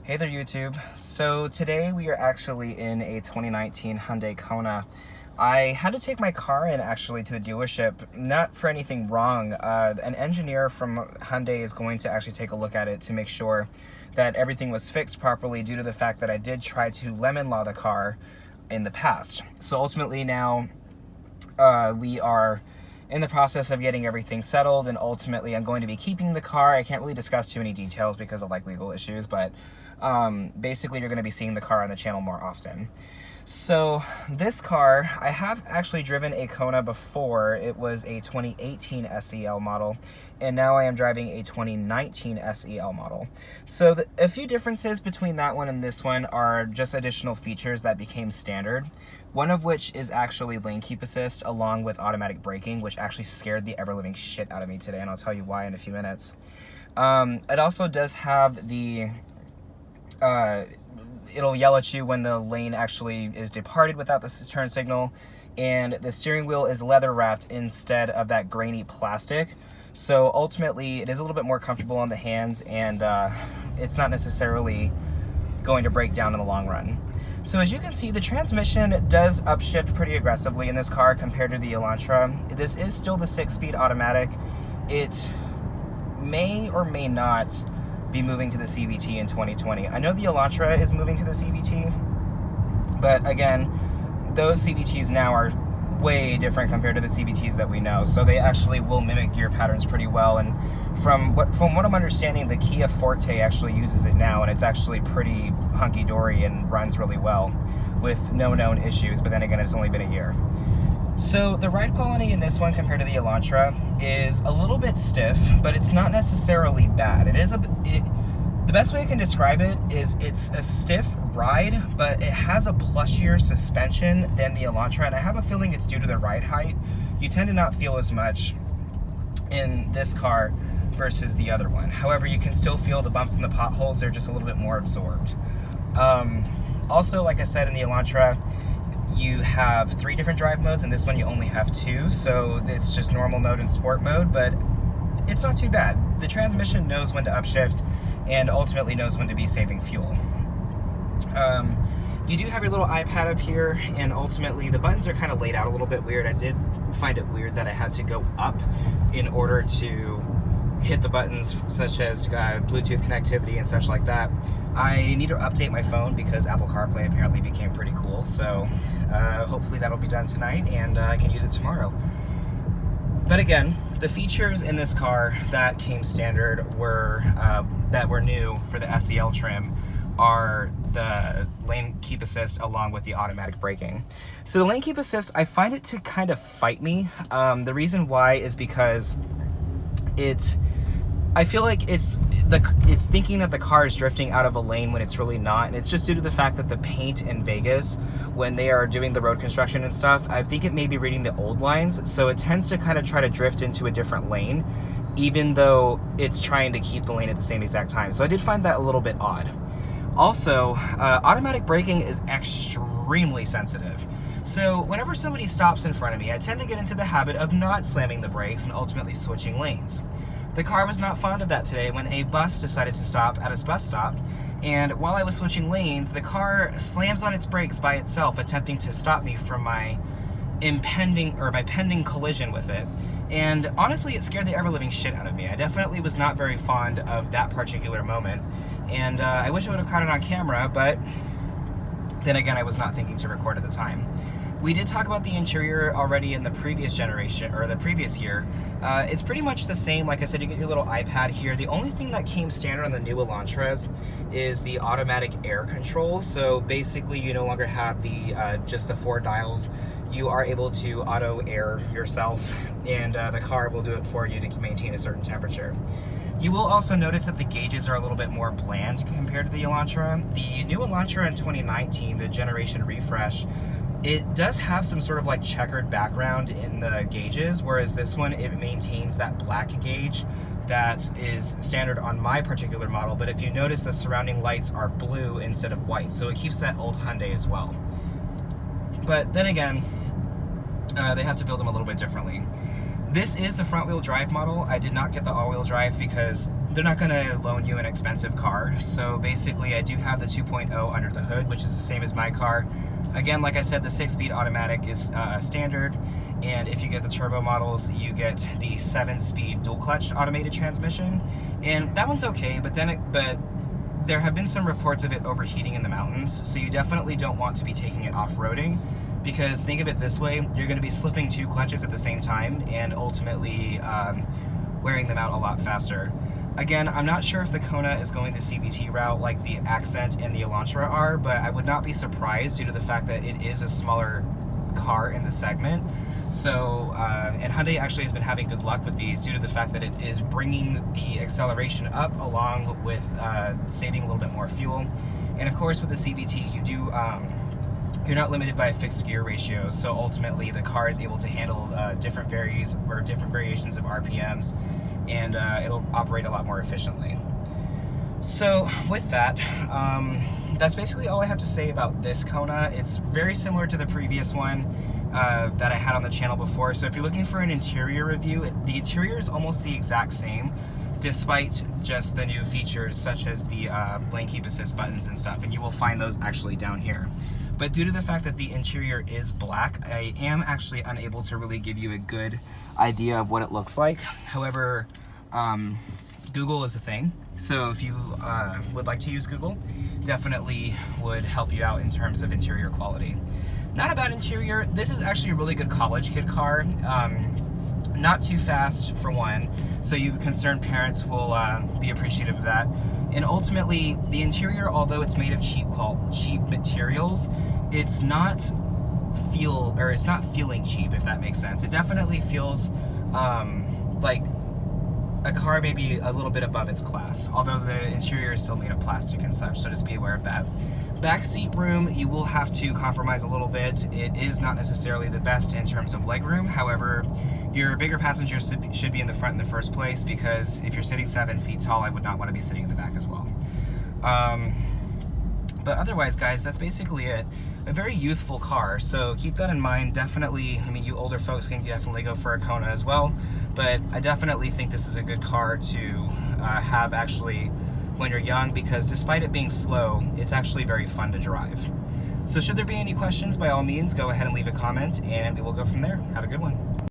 Hey there YouTube. So today we are actually in a 2019 Hyundai Kona. I had to take my car in actually to the dealership, not for anything wrong. An engineer from Hyundai is going to actually take a look at it to make sure that everything was fixed properly due to the fact that I did try to lemon law the car in the past. So ultimately now we are in the process of getting everything settled, and ultimately I'm going to be keeping the car. I can't really discuss too many details because of legal issues, but basically you're going to be seeing the car on the channel more often. So this car, I have actually driven a Kona before. It was a 2018 SEL model, and now I am driving a 2019 SEL model. So a few differences between that one and this one are just additional features that became standard. One of which is actually lane keep assist along with automatic braking, which actually scared the ever-living shit out of me today, and I'll tell you why in a few minutes. It also does have the it'll yell at you when the lane actually is departed without the turn signal, and the steering wheel is leather wrapped instead of that grainy plastic. So ultimately it is a little bit more comfortable on the hands, and it's not necessarily going to break down in the long run. So as you can see, the transmission does upshift pretty aggressively in this car compared to the Elantra. This is still the 6-speed automatic. It may or may not be moving to the CVT in 2020. I know the Elantra is moving to the CVT, but again, those CVTs now are way different compared to the CVTs that we know. So they actually will mimic gear patterns pretty well, and from what I'm understanding, the Kia Forte actually uses it now, and it's actually pretty hunky-dory and runs really well with no known issues. But then again, it's only been a year. So the ride quality in this one compared to the Elantra is a little bit stiff, but it's not necessarily bad. The best way I can describe it is it's a stiff ride, but it has a plushier suspension than the Elantra, and I have a feeling it's due to the ride height. You tend to not feel as much in this car versus the other one. However, you can still feel the bumps and the potholes. They're just a little bit more absorbed. Also, like I said, in the Elantra, you have 3 different drive modes. In this one, you only have 2, so it's just normal mode and sport mode, but it's not too bad. The transmission knows when to upshift and ultimately knows when to be saving fuel. You do have your little iPad up here, and ultimately the buttons are kind of laid out a little bit weird. I did find it weird that I had to go up in order to hit the buttons such as Bluetooth connectivity and such like that. I need to update my phone because Apple CarPlay apparently became pretty cool, so hopefully that'll be done tonight and I can use it tomorrow. But again, the features in this car that came standard that were new for the SEL trim are the lane keep assist along with the automatic braking. So the lane keep assist, I find it to kind of fight me. The reason why is because I feel like it's thinking that the car is drifting out of a lane when it's really not, and it's just due to the fact that the paint in Vegas, when they are doing the road construction and stuff, I think it may be reading the old lines, so it tends to kind of try to drift into a different lane, even though it's trying to keep the lane at the same exact time. So I did find that a little bit odd. Also, automatic braking is extremely sensitive. So whenever somebody stops in front of me, I tend to get into the habit of not slamming the brakes and ultimately switching lanes. The car was not fond of that today when a bus decided to stop at a bus stop, and while I was switching lanes, the car slams on its brakes by itself, attempting to stop me from my pending collision with it. And honestly, it scared the ever-living shit out of me. I definitely was not very fond of that particular moment, and I wish I would have caught it on camera, but then again, I was not thinking to record at the time. We did talk about the interior already in the previous generation, or the previous year. It's pretty much the same. Like I said, you get your little iPad here. The only thing that came standard on the new Elantras is the automatic air control. So basically, you no longer have just the 4 dials. You are able to auto air yourself, and the car will do it for you to maintain a certain temperature. You will also notice that the gauges are a little bit more bland compared to the Elantra. The new Elantra in 2019, the generation refresh, it does have some sort of checkered background in the gauges, whereas this one, it maintains that black gauge that is standard on my particular model. But if you notice, the surrounding lights are blue instead of white, so it keeps that old Hyundai as well. But then again, they have to build them a little bit differently. This is the front-wheel drive model. I did not get the all-wheel drive because they're not going to loan you an expensive car. So basically, I do have the 2.0 under the hood, which is the same as my car. Again, like I said, the 6-speed automatic is standard. And if you get the turbo models, you get the 7-speed dual-clutch automated transmission. And that one's okay, but there have been some reports of it overheating in the mountains. So you definitely don't want to be taking it off-roading. Because think of it this way, you're going to be slipping 2 clutches at the same time and ultimately wearing them out a lot faster. Again, I'm not sure if the Kona is going the CVT route like the Accent and the Elantra are, but I would not be surprised due to the fact that it is a smaller car in the segment. So, and Hyundai actually has been having good luck with these due to the fact that it is bringing the acceleration up along with saving a little bit more fuel. And of course with the CVT, you do... you're not limited by fixed gear ratios, so ultimately the car is able to handle different variations of RPMs, and it'll operate a lot more efficiently. So with that, that's basically all I have to say about this Kona. It's very similar to the previous one that I had on the channel before. So if you're looking for an interior review, the interior is almost the exact same, despite just the new features such as the lane keep assist buttons and stuff, and you will find those actually down here. But due to the fact that the interior is black, I am actually unable to really give you a good idea of what it looks like. However, Google is a thing. So if you would like to use Google, definitely would help you out in terms of interior quality. Not a bad interior. This is actually a really good college kid car. Not too fast for one, so you concerned parents will be appreciative of that. And ultimately, the interior, although it's made of cheap materials, it's not feeling cheap, if that makes sense. It definitely feels like a car maybe a little bit above its class, although the interior is still made of plastic and such, so just be aware of that. Back seat room, you will have to compromise a little bit. It is not necessarily the best in terms of leg room. However, your bigger passengers should be in the front in the first place, because if you're sitting 7 feet tall, I would not want to be sitting in the back as well. But otherwise, guys, that's basically it. A very youthful car, so keep that in mind. Definitely, I mean, you older folks can definitely go for a Kona as well, but I definitely think this is a good car to have actually when you're young, because despite it being slow, it's actually very fun to drive. So should there be any questions, by all means, go ahead and leave a comment, and we will go from there. Have a good one.